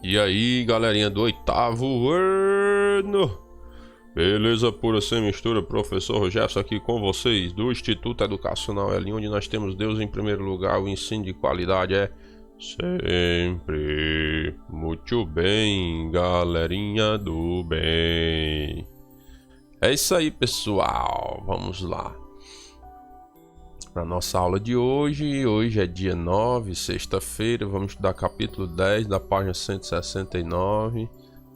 E aí, galerinha do oitavo ano, beleza pura sem mistura, professor Rogério aqui com vocês do Instituto Educacional L, onde nós temos Deus em primeiro lugar, o ensino de qualidade é sempre. Muito bem, galerinha do bem. É isso aí, pessoal, vamos lá para nossa aula de hoje. Hoje é dia 9, sexta-feira. Vamos estudar capítulo 10 da página 169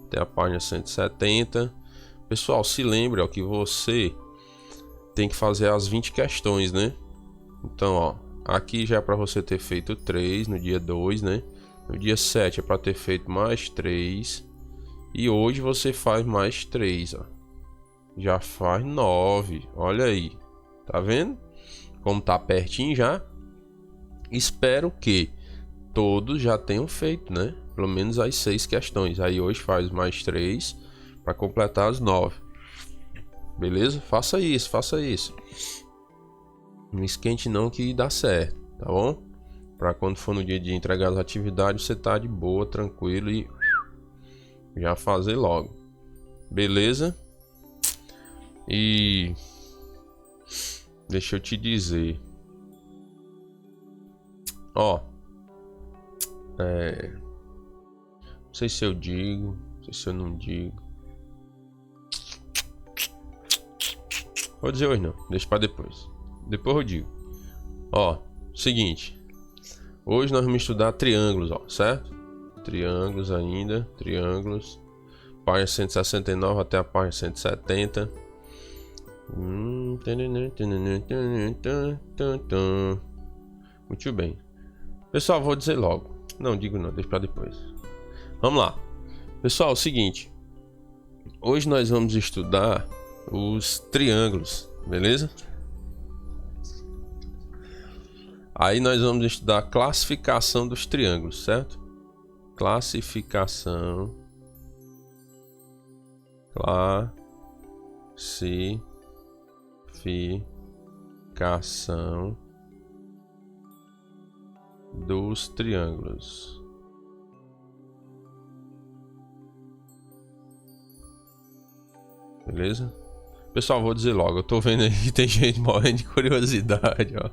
até a página 170. Pessoal, se lembre, ó, que você tem que fazer as 20 questões, né? Então, ó, aqui já é para você ter feito 3 no dia 2, né? No dia 7 é para ter feito mais 3. E hoje você faz mais 3, ó. Já faz 9. Olha aí. Tá vendo? Como tá pertinho já, espero que todos já tenham feito, né? Pelo menos as 6 questões. Aí hoje faz mais 3 para completar as 9. Beleza? Faça isso, faça isso. Não esquente não que dá certo, tá bom? Para quando for no dia de entregar as atividades, você tá de boa, tranquilo e já fazer logo. Beleza? E deixa eu te dizer, ó, não sei se eu digo, não sei se eu não digo. Vou dizer hoje não, deixa pra depois. Depois eu digo. Ó, seguinte, hoje nós vamos estudar triângulos, ó, certo? Triângulos ainda, triângulos, página 169 até a página 170. Muito bem, pessoal, vou dizer logo. Não digo não, deixa para depois. Vamos lá, pessoal, é o seguinte. Hoje nós vamos estudar os triângulos, beleza? Aí nós vamos estudar a classificação dos triângulos, certo? Classificação. Classificação dos triângulos. Beleza? Pessoal, vou dizer logo, eu tô vendo aí que tem gente morrendo de curiosidade, ó.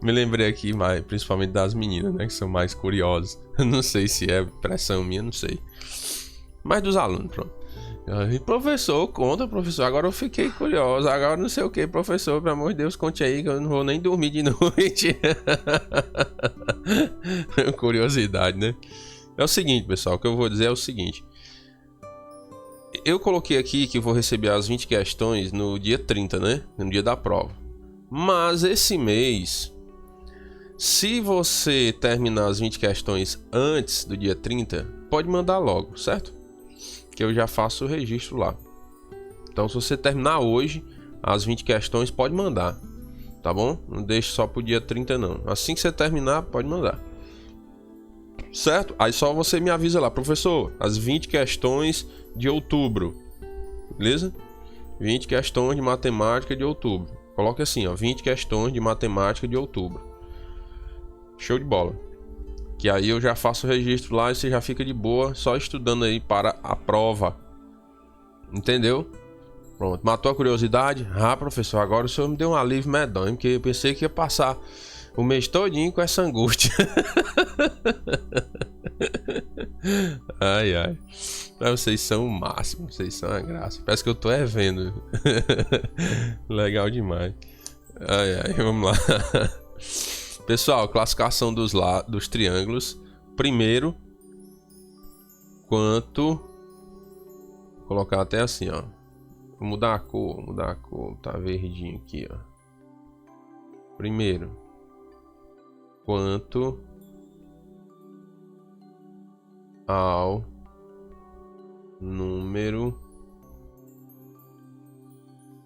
Me lembrei aqui, mais, principalmente das meninas, né, que são mais curiosas. Não sei se é pressão minha, não sei. Mas dos alunos, pronto. Professor, conta, professor. Agora eu fiquei curioso. Agora não sei o que, professor. Pelo amor de Deus, conte aí que eu não vou nem dormir de noite. Curiosidade, né? É o seguinte, pessoal. O que eu vou dizer é o seguinte. Eu coloquei aqui que vou receber as 20 questões no dia 30, né? No dia da prova. Mas esse mês, se você terminar as 20 questões antes do dia 30, pode mandar logo, certo? Que eu já faço o registro lá. Então, se você terminar hoje as 20 questões, pode mandar, tá bom? Não deixe só pro dia 30 não. Assim que você terminar, pode mandar, certo? Aí só você me avisa lá, professor, as 20 questões de outubro, beleza? 20 questões de matemática de outubro. Coloque assim, ó, 20 questões de matemática de outubro. Show de bola. Que aí eu já faço o registro lá e você já fica de boa, só estudando aí para a prova. Entendeu? Pronto, matou a curiosidade? Ah, professor, agora o senhor me deu um alívio medonho, porque eu pensei que ia passar o mês todinho com essa angústia. Ai, ai. Mas vocês são o máximo, vocês são a graça. Parece que eu tô vendo. Legal demais. Ai, ai, vamos lá. Pessoal, classificação dos triângulos. Primeiro, vou colocar até assim, ó. Vou mudar a cor, tá verdinho aqui, ó. Primeiro, quanto ao número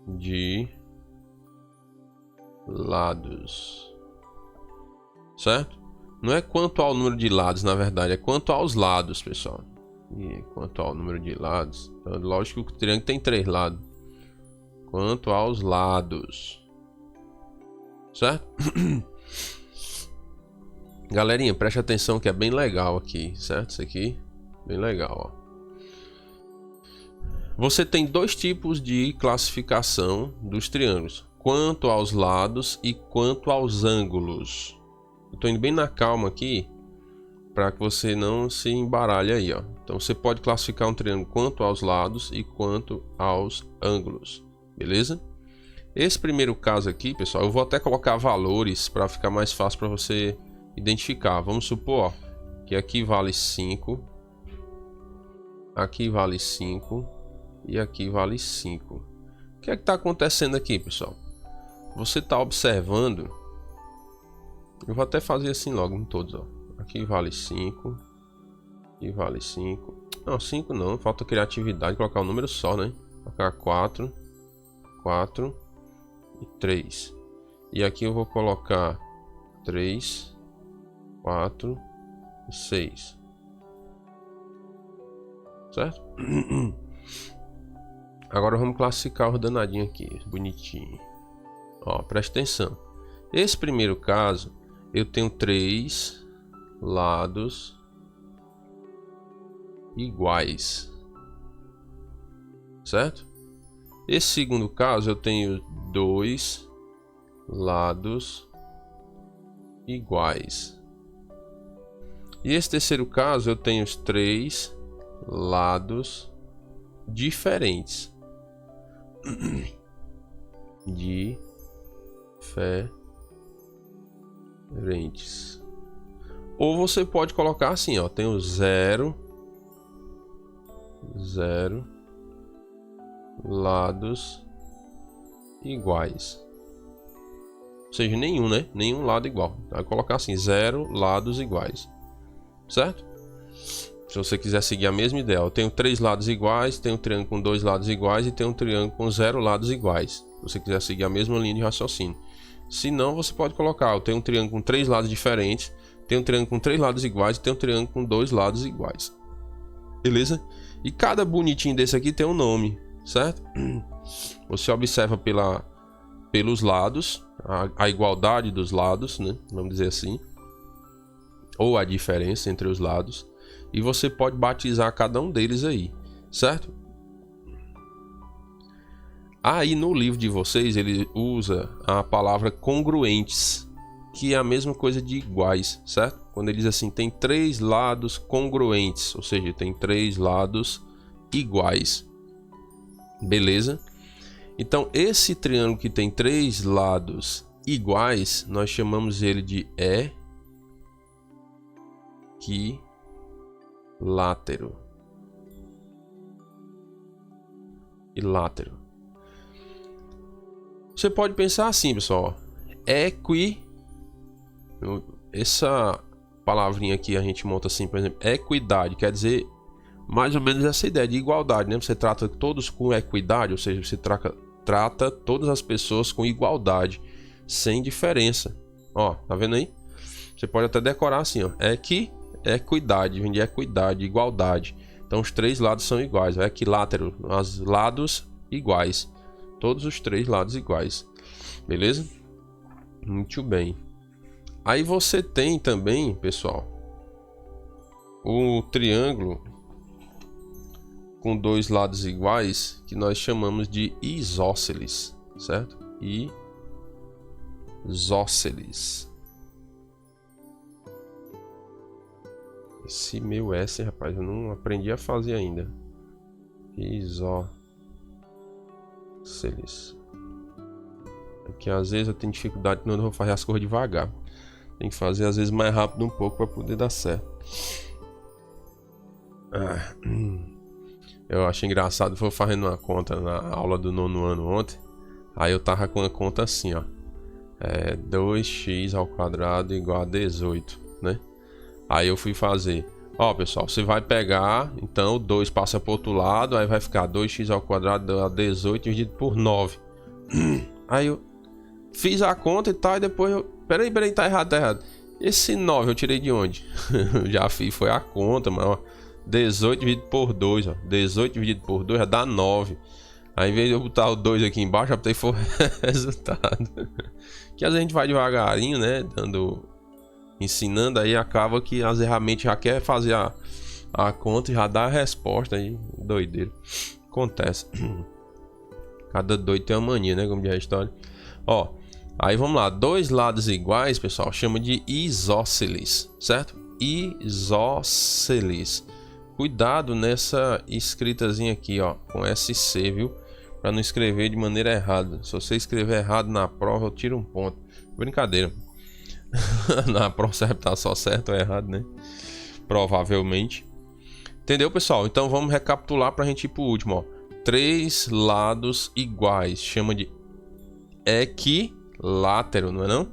de lados. Certo? Não é quanto ao número de lados, na verdade, é quanto aos lados, pessoal. E quanto ao número de lados, então, lógico que o triângulo tem 3 lados. Quanto aos lados, certo? Galerinha, preste atenção que é bem legal aqui, certo? Isso aqui, bem legal, ó. Você tem dois tipos de classificação dos triângulos, quanto aos lados e quanto aos ângulos. Eu tô indo bem na calma aqui, para que você não se embaralhe aí, ó. Então você pode classificar um triângulo quanto aos lados e quanto aos ângulos, beleza? Esse primeiro caso aqui, pessoal, eu vou até colocar valores para ficar mais fácil para você identificar. Vamos supor, ó, que aqui vale 5, aqui vale 5 e aqui vale 5. O que é que está acontecendo aqui, pessoal? Você está observando, eu vou até fazer assim logo em todos, ó. Aqui vale 5, aqui vale 5. Não, 5 não, falta criatividade, colocar um número só, né? Colocar 4, 4 e 3. E aqui eu vou colocar 3, 4 e 6. Certo? Agora vamos classificar os danadinhos aqui, bonitinho. Ó, presta atenção. Esse primeiro caso, eu tenho 3 lados iguais, certo? Esse segundo caso, eu tenho 2 lados iguais. E esse terceiro caso, eu tenho os 3 lados diferentes. Diferentes. Ou você pode colocar assim, ó, tem o 0 lados iguais. Ou seja, nenhum, né? Nenhum lado igual. Vai colocar assim, 0 lados iguais. Certo? Se você quiser seguir a mesma ideia, eu tenho 3 lados iguais, tenho um triângulo com 2 lados iguais e tenho um triângulo com 0 lados iguais. Se você quiser seguir a mesma linha de raciocínio. Se não, você pode colocar, eu tenho um triângulo com 3 lados diferentes, tenho um triângulo com 3 lados iguais e tenho um triângulo com 2 lados iguais. Beleza? E cada bonitinho desse aqui tem um nome, certo? Você observa pelos lados, a igualdade dos lados, né? Vamos dizer assim. Ou a diferença entre os lados. E você pode batizar cada um deles aí, certo? Aí no livro de vocês ele usa a palavra congruentes, que é a mesma coisa de iguais, certo? Quando ele diz assim, tem 3 lados congruentes, ou seja, tem 3 lados iguais. Beleza? Então esse triângulo que tem 3 lados iguais, nós chamamos ele de equilátero. Você pode pensar assim, pessoal. Essa palavrinha aqui a gente monta assim, por exemplo, equidade, quer dizer mais ou menos essa ideia de igualdade, né? Você trata todos com equidade, ou seja, você trata todas as pessoas com igualdade, sem diferença. Ó, tá vendo aí? Você pode até decorar assim, ó. Equidade, vem de equidade, igualdade. Então os 3 lados são iguais, é equilátero, os lados iguais. Todos os 3 lados iguais. Beleza? Muito bem. Aí você tem também, pessoal, o triângulo com 2 lados iguais, que nós chamamos de isósceles, certo? Isósceles. Esse meu S, rapaz, eu não aprendi a fazer ainda. Isósceles. Porque às vezes eu tenho dificuldade quando eu vou fazer as coisas devagar. Tem que fazer às vezes mais rápido um pouco para poder dar certo. Eu acho engraçado, vou fazendo uma conta na aula do 9º ano ontem. Aí eu tava com uma conta assim, ó. 2x ao quadrado igual a 18, né? Aí eu fui fazer. Ó, pessoal, você vai pegar, então o 2 passa para o outro lado, aí vai ficar 2x ao quadrado a 18 dividido por 9. Aí eu fiz a conta e tal, e depois eu... Peraí, tá errado. Esse 9 eu tirei de onde? Já fiz, foi a conta, mas ó, 18 dividido por 2, ó. 18 dividido por 2 já dá 9. Aí em vez de eu botar o 2 aqui embaixo, eu botei foi o resultado. Que às vezes a gente vai devagarinho, né? Dando ensinando, aí acaba que as ferramentas já quer fazer a conta e já dá a resposta aí. Doideira. Acontece. Cada doido tem uma mania, né? Como diz a história. Ó, aí vamos lá. Dois lados iguais, pessoal, chama de isósceles, certo? Isósceles. Cuidado nessa escritazinha aqui, ó, com SC, viu? Para não escrever de maneira errada. Se você escrever errado na prova, eu tiro um ponto. Brincadeira. Na prova você vai estar só certo ou errado, né? Provavelmente. Entendeu, pessoal? Então vamos recapitular para a gente ir pro último, ó. Três lados iguais, chama de equilátero, não é não?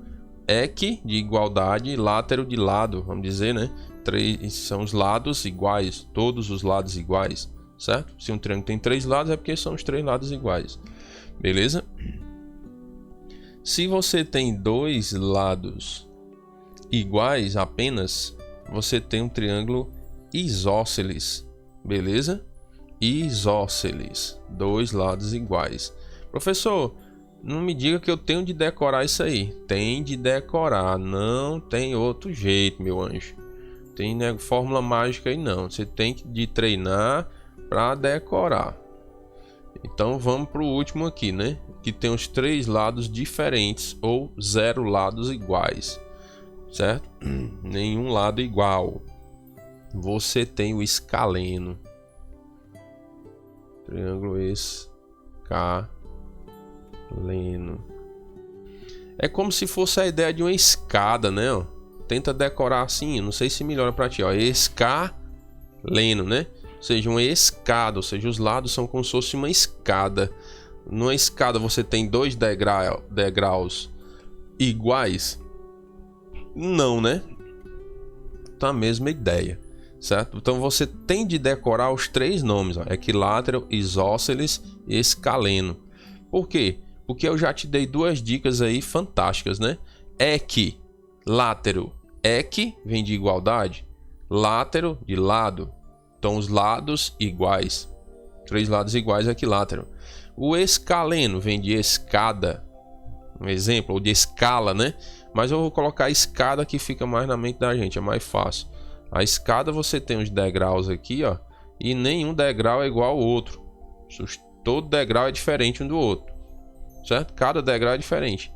Equi de igualdade, látero de lado, vamos dizer, né? Três são os lados iguais, todos os lados iguais, certo? Se um triângulo tem três lados é porque são os três lados iguais, beleza? Se você tem dois lados iguais apenas, você tem um triângulo isósceles, beleza? Isósceles, dois lados iguais. Professor, não me diga que eu tenho de decorar isso aí. Tem de decorar, não tem outro jeito, meu anjo. Tem, né, fórmula mágica aí não. Você tem de treinar para decorar. Então vamos para o último aqui, né? Que tem os três lados diferentes ou zero lados iguais, certo? Nenhum lado igual. Você tem o escaleno. Triângulo escaleno. É como se fosse a ideia de uma escada, né? Ó. Tenta decorar assim, não sei se melhora para ti, ó. Escaleno, né? Ou seja, uma escada, ou seja, os lados são como se fosse uma escada. Numa escada você tem dois degraus iguais? Não, né? Tá a mesma ideia, certo? Então você tem de decorar os três nomes, ó. Equilátero, isósceles e escaleno. Por quê? Porque eu já te dei duas dicas aí fantásticas, né? Equilátero. Equi vem de igualdade. Látero de lado. Então os lados iguais. Três lados iguais é equilátero. O escaleno vem de escada. Um exemplo, ou de escala, né? Mas eu vou colocar escada que fica mais na mente da gente, é mais fácil. A escada você tem os degraus aqui, ó. E nenhum degrau é igual ao outro. Todo degrau é diferente um do outro, certo? Cada degrau é diferente.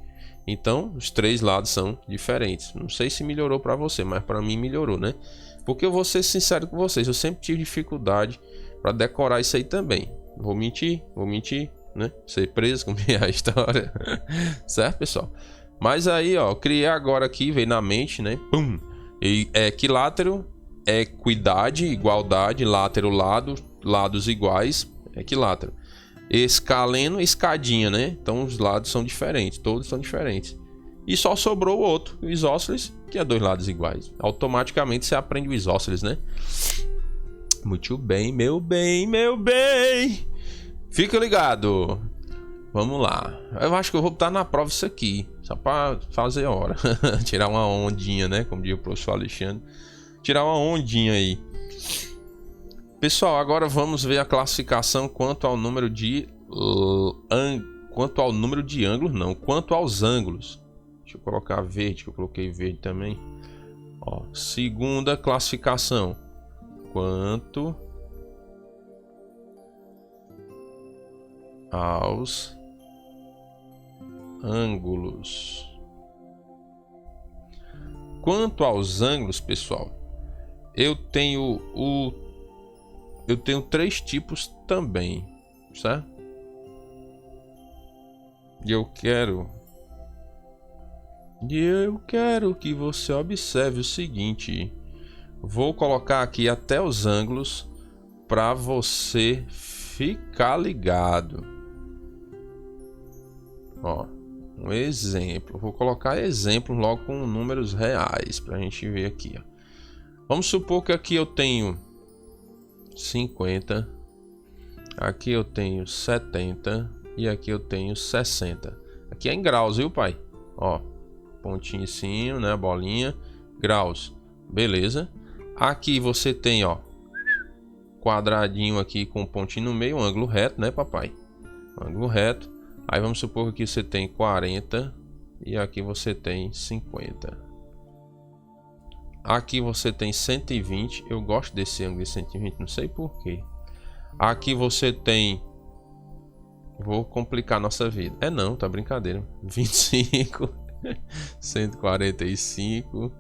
Então, os três lados são diferentes. Não sei se melhorou para você, mas para mim melhorou, né? Porque eu vou ser sincero com vocês, eu sempre tive dificuldade para decorar isso aí também. Vou mentir, né? Ser preso com a história, certo, pessoal? Mas aí, ó, criei agora aqui, veio na mente, né? Pum! E equilátero, equidade, igualdade, látero, lado, lados iguais, equilátero. Escaleno, escadinha, né? Então os lados são diferentes, todos são diferentes. E só sobrou o outro, o isósceles, que é dois lados iguais. Automaticamente você aprende o isósceles, né? Muito bem, meu bem, meu bem. Fica ligado. Vamos lá. Eu acho que eu vou botar na prova isso aqui, só para fazer hora. Tirar uma ondinha, né? Como diz o professor Alexandre. Tirar uma ondinha aí. Pessoal, agora vamos ver a classificação quanto ao número de ângulos, não, quanto aos ângulos. Deixa eu colocar verde, que eu coloquei verde também. Ó, segunda classificação. Quanto aos ângulos. Quanto aos ângulos, pessoal, eu tenho três tipos também, certo? E eu quero que você observe o seguinte. Vou colocar aqui até os ângulos para você ficar ligado. Ó, um exemplo. Vou colocar exemplo logo com números reais para a gente ver aqui. Ó. Vamos supor que aqui eu tenho 50, aqui eu tenho 70 e aqui eu tenho 60. Aqui é em graus, viu, pai? Ó, pontinho em cima, né, bolinha, graus. Beleza? Aqui você tem, ó, quadradinho aqui com pontinho no meio, um ângulo reto, né, papai? Ângulo reto. Aí vamos supor que aqui você tem 40 e aqui você tem 50. Aqui você tem 120. Eu gosto desse ângulo de 120, não sei porquê. Aqui você tem... Vou complicar nossa vida. É não, tá brincadeira. 25. 145.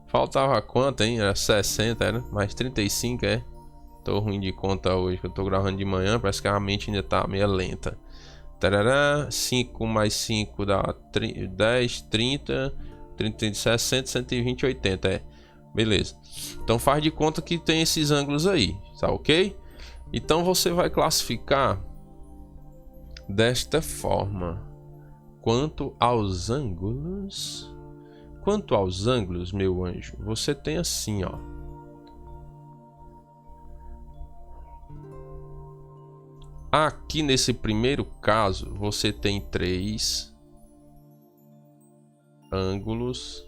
Faltava quanto, hein? Era 60, era? Mais 35, é? Tô ruim de conta hoje, que eu tô gravando de manhã. Parece que a mente ainda tá meio lenta. Tarará, 5 mais 5 dá 10, 30, 30, 60, 120, 80, é. Beleza. Então faz de conta que tem esses ângulos aí, tá ok? Então você vai classificar desta forma. Quanto aos ângulos, meu anjo, você tem assim, ó. Aqui nesse primeiro caso, você tem 3 ângulos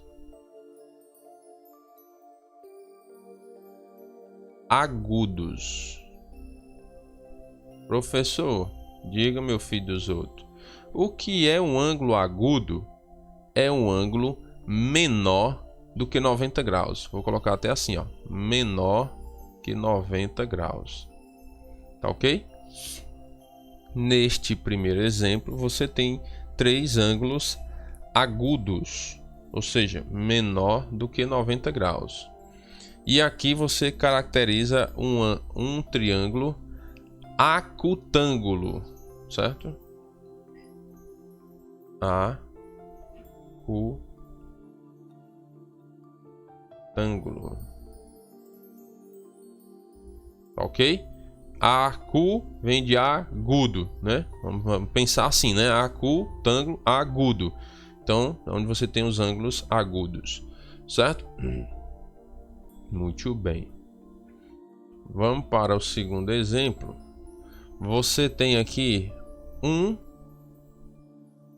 agudos. Professor, diga, meu filho dos outros. O que é um ângulo agudo? É um ângulo menor do que 90 graus. Vou colocar até assim, ó. Menor que 90 graus. Tá ok? Neste primeiro exemplo, você tem 3 ângulos agudos, ou seja, menor do que 90 graus. E aqui você caracteriza um triângulo acutângulo, certo? Acutângulo. Ok? Acu vem de agudo, né? Vamos pensar assim, né? Acutângulo agudo. Então, onde você tem os ângulos agudos, certo? Muito bem. Vamos para o segundo exemplo. Você tem aqui um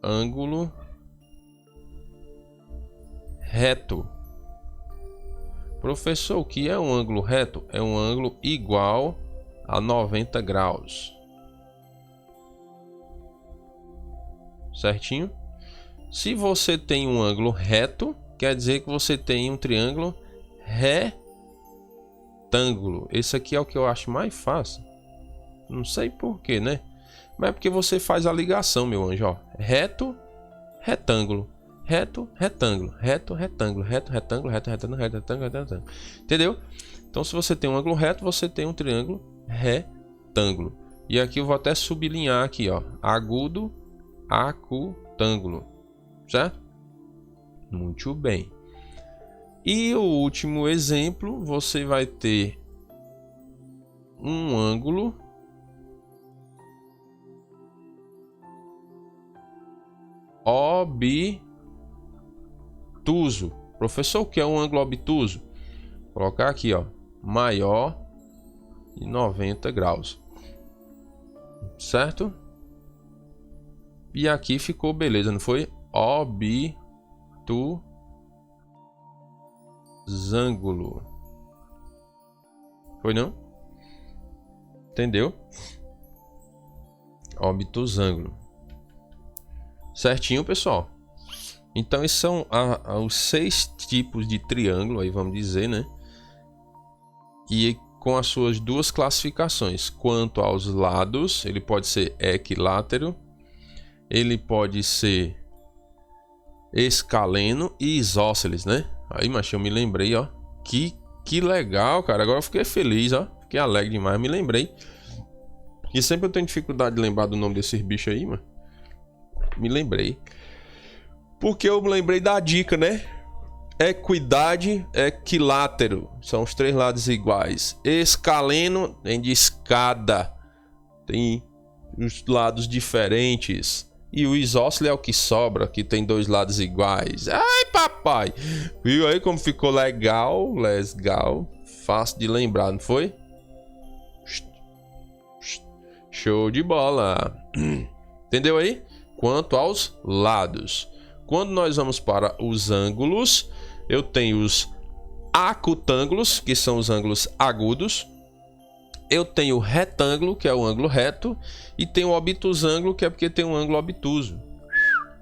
ângulo reto. Professor, o que é um ângulo reto? É um ângulo igual a 90 graus. Certinho? Se você tem um ângulo reto, quer dizer que você tem um triângulo retângulo. Esse aqui é o que eu acho mais fácil. Não sei porquê, né? Mas é porque você faz a ligação, meu anjo, ó. Reto, retângulo. Reto, retângulo. Reto, retângulo. Reto, retângulo. Reto, retângulo. Reto, retângulo. Reto, retângulo. Entendeu? Então, se você tem um ângulo reto, você tem um triângulo retângulo. E aqui eu vou até sublinhar aqui, ó. Agudo, acutângulo. Certo? Muito bem. E o último exemplo, você vai ter um ângulo obtuso. Professor, o que é um ângulo obtuso? Vou colocar aqui, ó, maior de 90 graus. Certo? E aqui ficou beleza, não foi? Obtusângulo. Foi não? Entendeu? Obtusângulo. Certinho, pessoal? Então, esses são os 6 tipos de triângulo, aí vamos dizer, né? E com as suas duas classificações. Quanto aos lados, ele pode ser equilátero, ele pode ser escaleno e isósceles, né? Aí, mas eu me lembrei, ó. Que legal, cara. Agora eu fiquei feliz, ó. Fiquei alegre demais, me lembrei. E sempre eu tenho dificuldade de lembrar do nome desses bichos aí, mano. Me lembrei. Porque eu me lembrei da dica, né? Equidade, equilátero. São os 3 lados iguais. Escaleno vem de escada. Tem os lados diferentes. E o isósceles é o que sobra, que tem 2 lados iguais. Ai, papai! Viu aí como ficou legal? Legal. Fácil de lembrar, não foi? Show de bola. Entendeu aí? Quanto aos lados. Quando nós vamos para os ângulos, eu tenho os acutângulos, que são os ângulos agudos. Eu tenho o retângulo, que é o ângulo reto. E tenho o obtusângulo, que é porque tem um ângulo obtuso.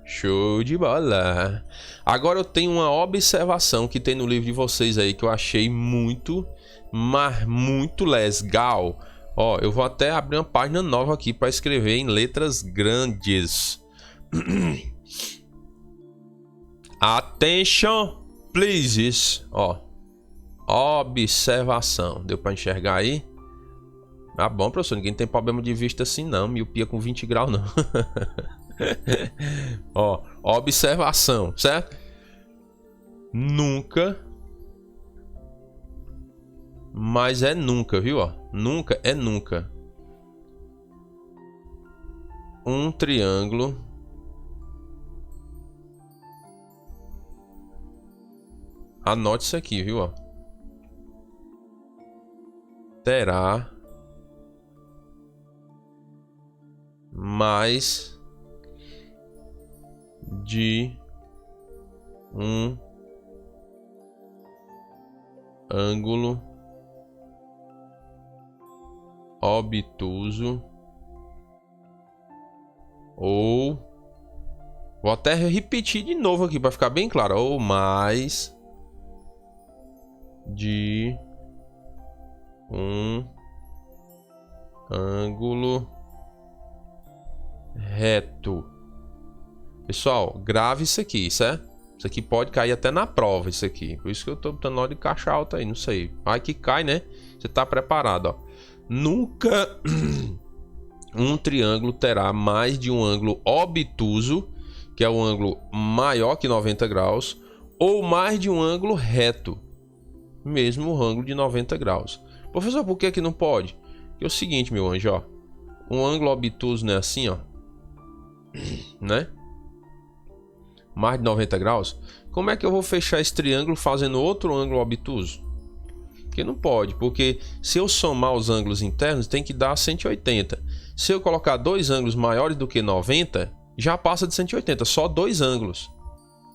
Show de bola. Agora eu tenho uma observação que tem no livro de vocês aí que eu achei muito, mas muito legal. Ó, eu vou até abrir uma página nova aqui para escrever em letras grandes. Attention, please. Ó, observação. Deu para enxergar aí? Ah, bom, professor, ninguém tem problema de vista assim não. Miopia com 20 graus não. Ó, observação, certo? Nunca, mas é nunca, viu? Ó, nunca é nunca. Um triângulo anote isso aqui, viu? Ó, terá mais de um ângulo obtuso ou vou até repetir de novo aqui para ficar bem claro, ou mais de um ângulo reto. Pessoal, grave isso aqui, certo? Isso aqui pode cair até na prova, isso aqui. Por isso que eu tô botando hora de caixa alta aí, não sei. Vai que cai, né? Você tá preparado, ó. Nunca um triângulo terá mais de um ângulo obtuso, que é um ângulo maior que 90 graus, ou mais de um ângulo reto, mesmo o ângulo de 90 graus. Professor, por que que não pode? Porque é o seguinte, meu anjo, ó. Um ângulo obtuso não é assim, ó. Né? Mais de 90 graus. Como é que eu vou fechar esse triângulo fazendo outro ângulo obtuso? Porque não pode, porque se eu somar os ângulos internos tem que dar 180. Se eu colocar dois ângulos maiores do que 90, já passa de 180, só dois ângulos.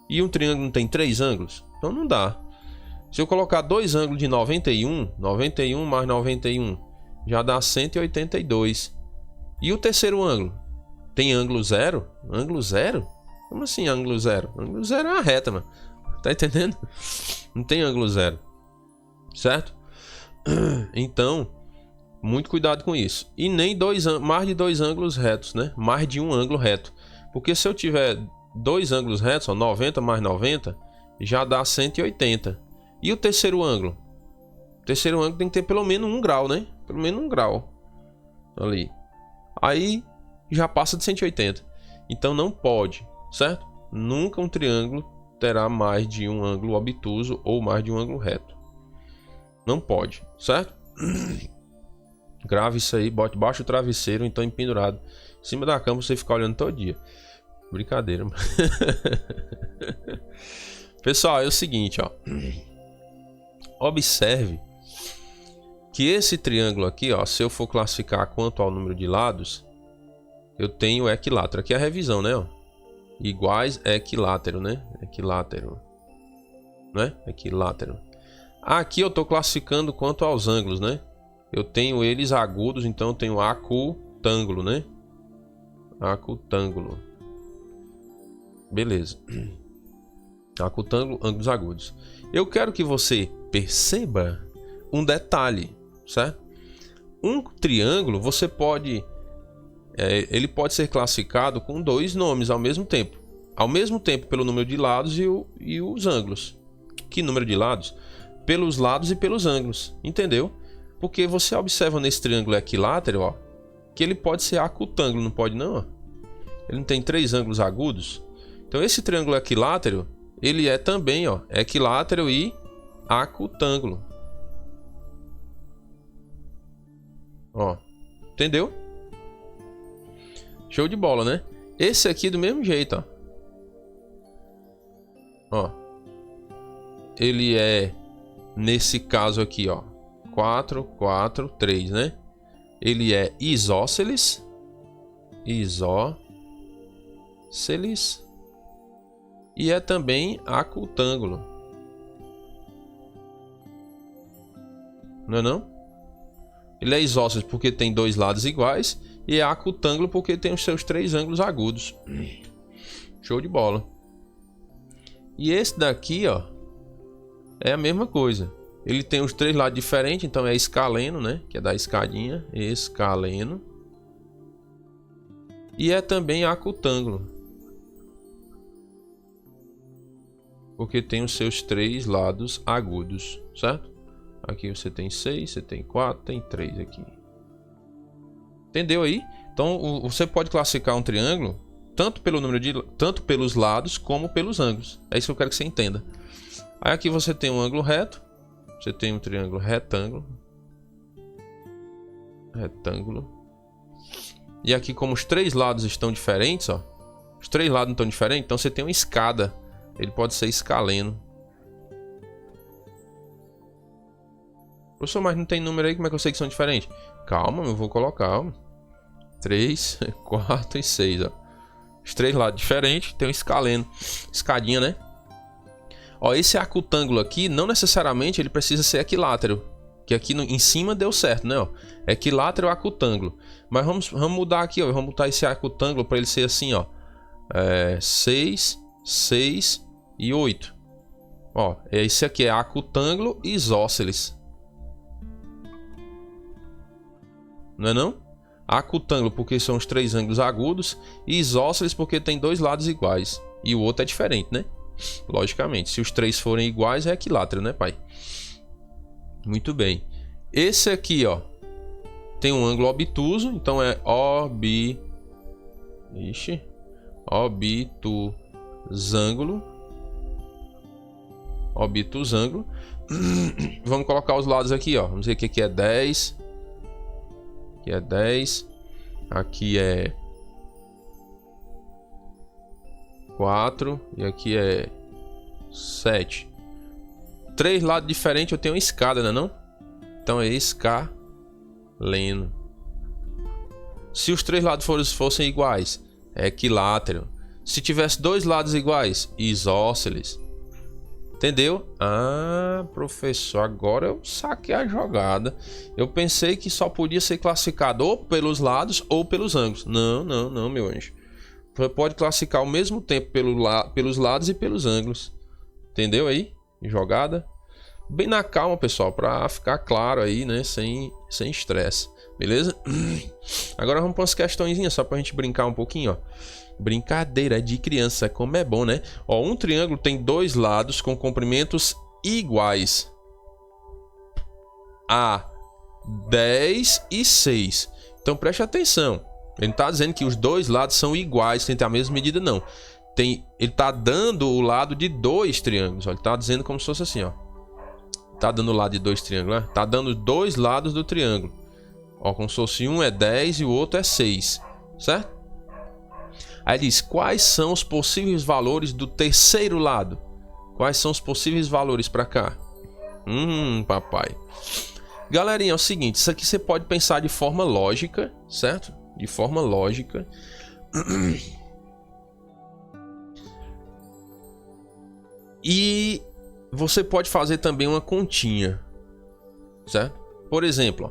E um triângulo não tem três ângulos? Então não dá. Se eu colocar dois ângulos de 91, 91 mais 91, já dá 182. E o terceiro ângulo? Tem ângulo zero? Ângulo zero? Como assim ângulo zero? Ângulo zero é uma reta, mano. Tá entendendo? Não tem ângulo zero. Certo? Então, muito cuidado com isso. E nem mais de dois ângulos retos, né? Mais de um ângulo reto. Porque se eu tiver dois ângulos retos, ó, 90 mais 90, já dá 180. E o terceiro ângulo? O terceiro ângulo tem que ter pelo menos 1 grau, né? Pelo menos 1 grau. Ali. Aí já passa de 180. Então não pode, certo? Nunca um triângulo terá mais de um ângulo obtuso ou mais de um ângulo reto. Não pode, certo? Grave isso aí, bote baixo o travesseiro, então empendurado em cima da cama, você ficar olhando todo dia. Brincadeira. Pessoal, é o seguinte, ó. Observe que esse triângulo aqui, ó, se eu for classificar quanto ao número de lados, eu tenho equilátero. Aqui é a revisão, né? Ó. Iguais equilátero, né? Equilátero. Né? Equilátero. Aqui eu estou classificando quanto aos ângulos, né? Eu tenho eles agudos, então eu tenho acutângulo, né? Acutângulo. Beleza. Acutângulo, ângulos agudos. Eu quero que você perceba um detalhe, certo? Um triângulo, você pode... ele pode ser classificado com dois nomes ao mesmo tempo. Ao mesmo tempo pelo número de lados e os ângulos. Que número de lados? Pelos lados e pelos ângulos. Entendeu? Porque você observa nesse triângulo equilátero, ó, que ele pode ser acutângulo, não pode não? Ó. Ele não tem três ângulos agudos? Então esse triângulo equilátero, ele é também, ó, equilátero e acutângulo. Ó, entendeu? Show de bola, né? Esse aqui do mesmo jeito, ó. Ó. Ele é, nesse caso aqui, ó, 4, 4, 3, né? Ele é isósceles. Isósceles. E é também acutângulo. Não é não? Ele é isósceles porque tem dois lados iguais. E é acutângulo porque tem os seus três ângulos agudos. Show de bola. E esse daqui, ó, é a mesma coisa. Ele tem os três lados diferentes, então é escaleno, né? Que é da escadinha, escaleno. E é também acutângulo, porque tem os seus três lados agudos, certo? Aqui você tem 6, você tem 4, tem 3 aqui. Entendeu aí? Então você pode classificar um triângulo tanto pelo número de, tanto pelos lados como pelos ângulos. É isso que eu quero que você entenda. Aí aqui você tem um ângulo reto, você tem um triângulo retângulo, e aqui, como os três lados estão diferentes, ó, os três lados não estão diferentes, então você tem uma escada. Ele pode ser escaleno. Professor, mas não tem número aí, como é que eu sei que são diferentes? Calma, eu vou colocar, ó. 3, 4 e 6, ó. Os três lados diferentes, tem um escaleno. Escadinha, né? Ó, esse acutângulo aqui, não necessariamente ele precisa ser equilátero. Que aqui em cima deu certo, né? Ó, equilátero ou acutângulo. Mas vamos mudar aqui, ó. Vamos botar esse acutângulo para ele ser assim, ó. 6, 6 e 8. Ó, esse aqui é acutângulo e isósceles. Não é não? Acutângulo porque são os três ângulos agudos. E isósceles porque tem dois lados iguais. E o outro é diferente, né? Logicamente, se os três forem iguais é equilátero, né, pai? Muito bem. Esse aqui, ó, tem um ângulo obtuso, então é obtusângulo. Obtusângulo. Vamos colocar os lados aqui, ó. Vamos dizer que aqui é 10. Aqui é 10. Aqui é 4 e aqui é 7. Três lados diferentes, eu tenho uma escada, né, não? Então é escaleno. Se os três lados fossem iguais, é equilátero. Se tivesse dois lados iguais, isósceles. Entendeu? Ah, professor, agora eu saquei a jogada. Eu pensei que só podia ser classificado ou pelos lados ou pelos ângulos. Não, não, não, meu anjo. Você pode classificar ao mesmo tempo pelos lados e pelos ângulos. Entendeu aí? Jogada. Bem na calma, pessoal, para ficar claro aí, né? Sem estresse. Beleza? Agora vamos para umas questõezinhas só pra gente brincar um pouquinho, ó. Brincadeira de criança, como é bom, né? Ó, um triângulo tem dois lados com comprimentos iguais a 10 e 6. Então preste atenção. Ele não está dizendo que os dois lados são iguais, tem que ter a mesma medida, não. Ele está dando o lado de dois triângulos. Ó. Ele está dizendo como se fosse assim, ó. Está dando o lado de dois triângulos, né? Está dando os dois lados do triângulo. Ó, como se fosse um é 10 e o outro é 6, certo? Aí diz, quais são os possíveis valores do terceiro lado? Quais são os possíveis valores para cá? Papai. Galerinha, é o seguinte, isso aqui você pode pensar de forma lógica, certo? De forma lógica. E você pode fazer também uma continha, certo? Por exemplo,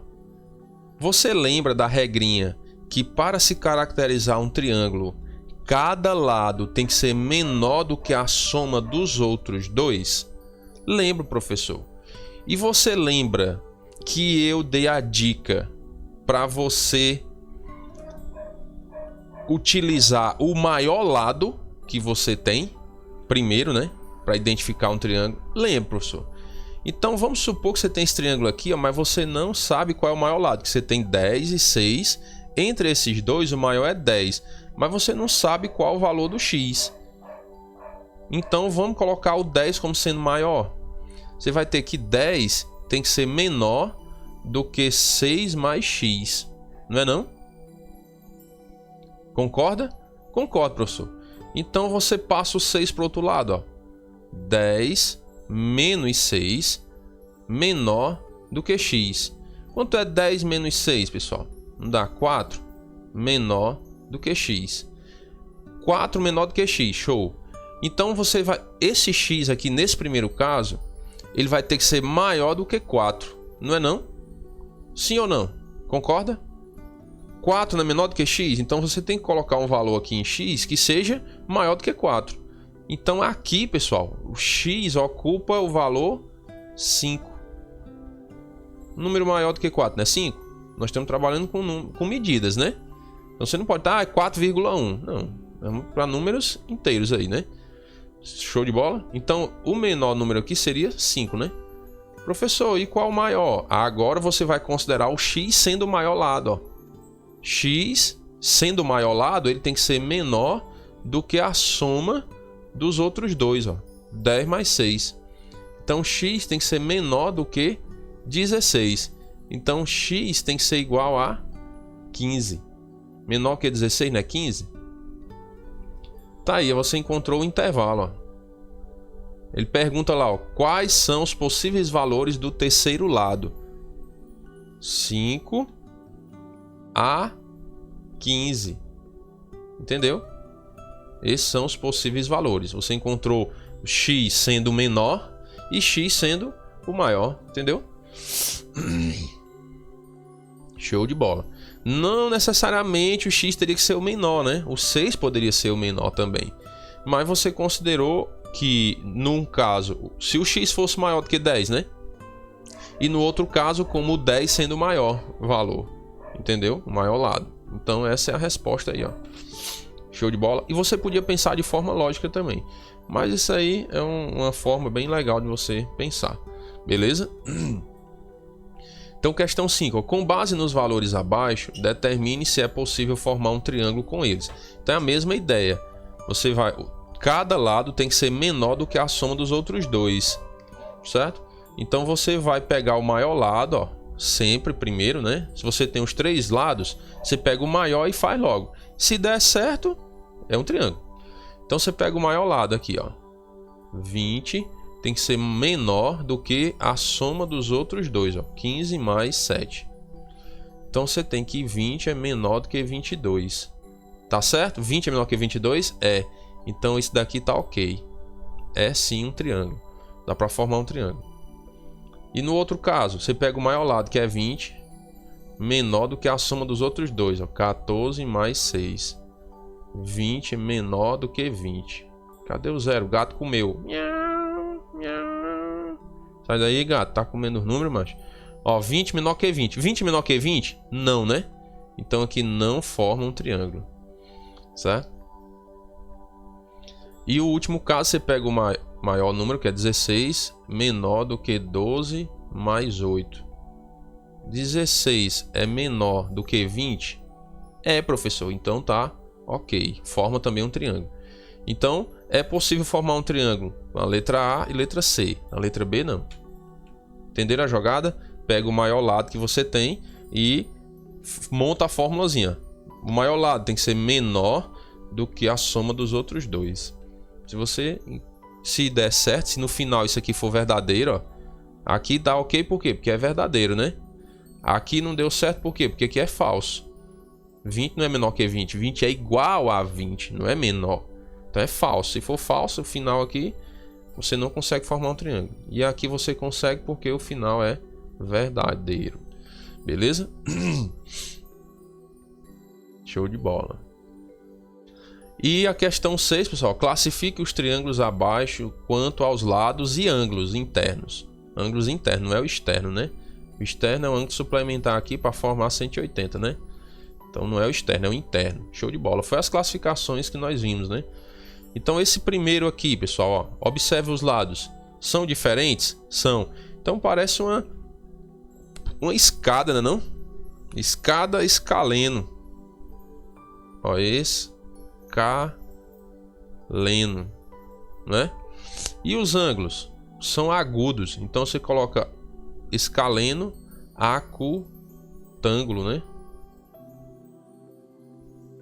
você lembra da regrinha que para se caracterizar um triângulo, cada lado tem que ser menor do que a soma dos outros dois? Lembro, professor. E você lembra que eu dei a dica para você utilizar o maior lado que você tem primeiro, né? Para identificar um triângulo. Lembra, professor? Então vamos supor que você tem esse triângulo aqui, ó, mas você não sabe qual é o maior lado, que você tem 10 e 6. Entre esses dois, o maior é 10. Mas você não sabe qual o valor do x. Então vamos colocar o 10 como sendo maior. Você vai ter que 10 tem que ser menor do que 6 mais x. Não é não? Concorda? Concordo, professor. Então você passa o 6 para o outro lado, ó. 10 menos 6 menor do que x. Quanto é 10 menos 6, pessoal? Não dá 4 menor do que x. 4 menor do que x, show. Então você vai, esse x aqui nesse primeiro caso, ele vai ter que ser maior do que 4, não é não? Sim ou não? Concorda? 4 não é menor do que x? Então você tem que colocar um valor aqui em x que seja maior do que 4. Então aqui, pessoal, o x ocupa o valor 5. Número maior do que 4, né? 5. Nós estamos trabalhando com medidas, né? Então você não pode estar 4,1. Não, vamos para números inteiros aí, né? Show de bola? Então o menor número aqui seria 5, né? Professor, e qual o maior? Agora você vai considerar o x sendo o maior lado, ó. X sendo o maior lado, ele tem que ser menor do que a soma dos outros dois, ó. 10 mais 6. Então x tem que ser menor do que 16. Então x tem que ser igual a 15. Menor que 16, não é 15? Tá aí, você encontrou o intervalo, ó. Ele pergunta lá, ó, quais são os possíveis valores do terceiro lado? 5 a 15. Entendeu? Esses são os possíveis valores. Você encontrou x sendo o menor e x sendo o maior. Entendeu? Show de bola. Não necessariamente o x teria que ser o menor, né? O 6 poderia ser o menor também. Mas você considerou que, num caso, se o x fosse maior do que 10, né? E no outro caso, como o 10 sendo o maior valor. Entendeu? O maior lado. Então essa é a resposta aí, ó. Show de bola. E você podia pensar de forma lógica também. Mas isso aí é uma forma bem legal de você pensar. Beleza? Então questão 5. Com base nos valores abaixo, determine se é possível formar um triângulo com eles. Então é a mesma ideia. Você vai... Cada lado tem que ser menor do que a soma dos outros dois. Certo? Então você vai pegar o maior lado, ó. Sempre primeiro, né? Se você tem os 3 lados, você pega o maior e faz logo. Se der certo, é um triângulo. Então você pega o maior lado aqui, ó. 20 tem que ser menor do que a soma dos outros dois, ó. 15 mais 7. Então você tem que 20 é menor do que 22. Tá certo? 20 é menor que 22? É. Então isso daqui tá ok. É sim um triângulo. Dá para formar um triângulo. E no outro caso, você pega o maior lado, que é 20, menor do que a soma dos outros dois, ó. 14 mais 6. 20 é menor do que 20. Cadê o zero? O gato comeu. Sai daí, gato. Tá comendo os números, macho. Ó, 20 menor que 20. 20 menor que 20? Não, né? Então aqui não forma um triângulo. Certo? E o último caso, você pega o maior número, que é 16, menor do que 12 mais 8. 16 é menor do que 20? É, professor. Então tá ok. Forma também um triângulo. Então, é possível formar um triângulo com a letra A e letra C. A letra B, não. Entenderam a jogada? Pega o maior lado que você tem e monta a formulazinha. O maior lado tem que ser menor do que a soma dos outros dois. Se der certo, se no final isso aqui for verdadeiro, ó, aqui dá ok por quê? Porque é verdadeiro, né? Aqui não deu certo por quê? Porque aqui é falso. 20 não é menor que 20. 20 é igual a 20, não é menor. Então é falso. Se for falso, o final aqui você não consegue formar um triângulo. E aqui você consegue porque o final é verdadeiro. Beleza? Show de bola. E a questão 6, pessoal, classifique os triângulos abaixo quanto aos lados e ângulos internos. Ângulos internos, não é o externo, né? O externo é um ângulo suplementar aqui para formar 180, né? Então não é o externo, é o interno. Show de bola. Foi as classificações que nós vimos, né? Então esse primeiro aqui, pessoal, ó, observe os lados. São diferentes? São. Então parece uma escada, né, não? Escada escaleno. Ó, esse escaleno, né? E os ângulos são agudos, então você coloca escaleno acutângulo, né?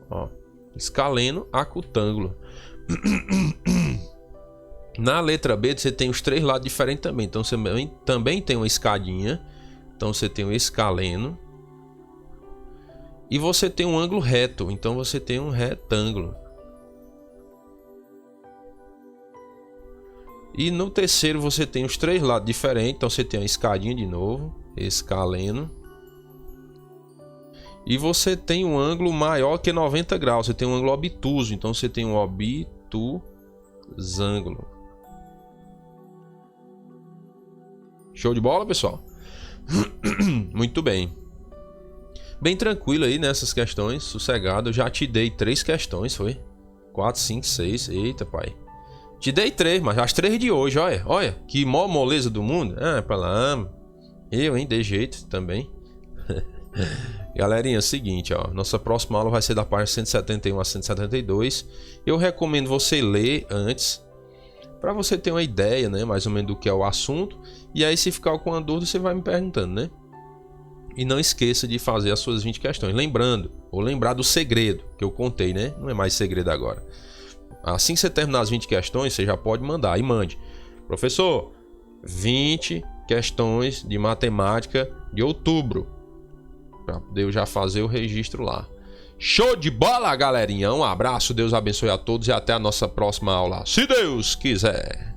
Ó, escaleno acutângulo. Na letra B você tem os 3 lados diferentes também, então você também tem uma escadinha, então você tem um escaleno e você tem um ângulo reto, então você tem um retângulo. E no terceiro você tem os 3 lados diferentes. Então você tem a escadinha de novo, escaleno. E você tem um ângulo maior que 90 graus. Você tem um ângulo obtuso. Então você tem um obtusângulo. Show de bola, pessoal? Muito bem. Bem tranquilo aí nessas questões. Sossegado. Eu já te dei 3 questões, foi? 4, 5, 6. Eita, pai. Te dei 3, mas as 3 de hoje, olha. Olha, que mó moleza do mundo. Ah, pra lá. Eu, hein? De jeito também. Galerinha, é o seguinte, ó. Nossa próxima aula vai ser da página 171 a 172. Eu recomendo você ler antes, para você ter uma ideia, né? Mais ou menos do que é o assunto. E aí, se ficar com uma dúvida, você vai me perguntando, né? E não esqueça de fazer as suas 20 questões. Lembrando, ou lembrar do segredo que eu contei, né? Não é mais segredo agora. Assim que você terminar as 20 questões, você já pode mandar. E mande. Professor, 20 questões de matemática de outubro. Para poder eu já fazer o registro lá. Show de bola, galerinha. Um abraço, Deus abençoe a todos e até a nossa próxima aula. Se Deus quiser.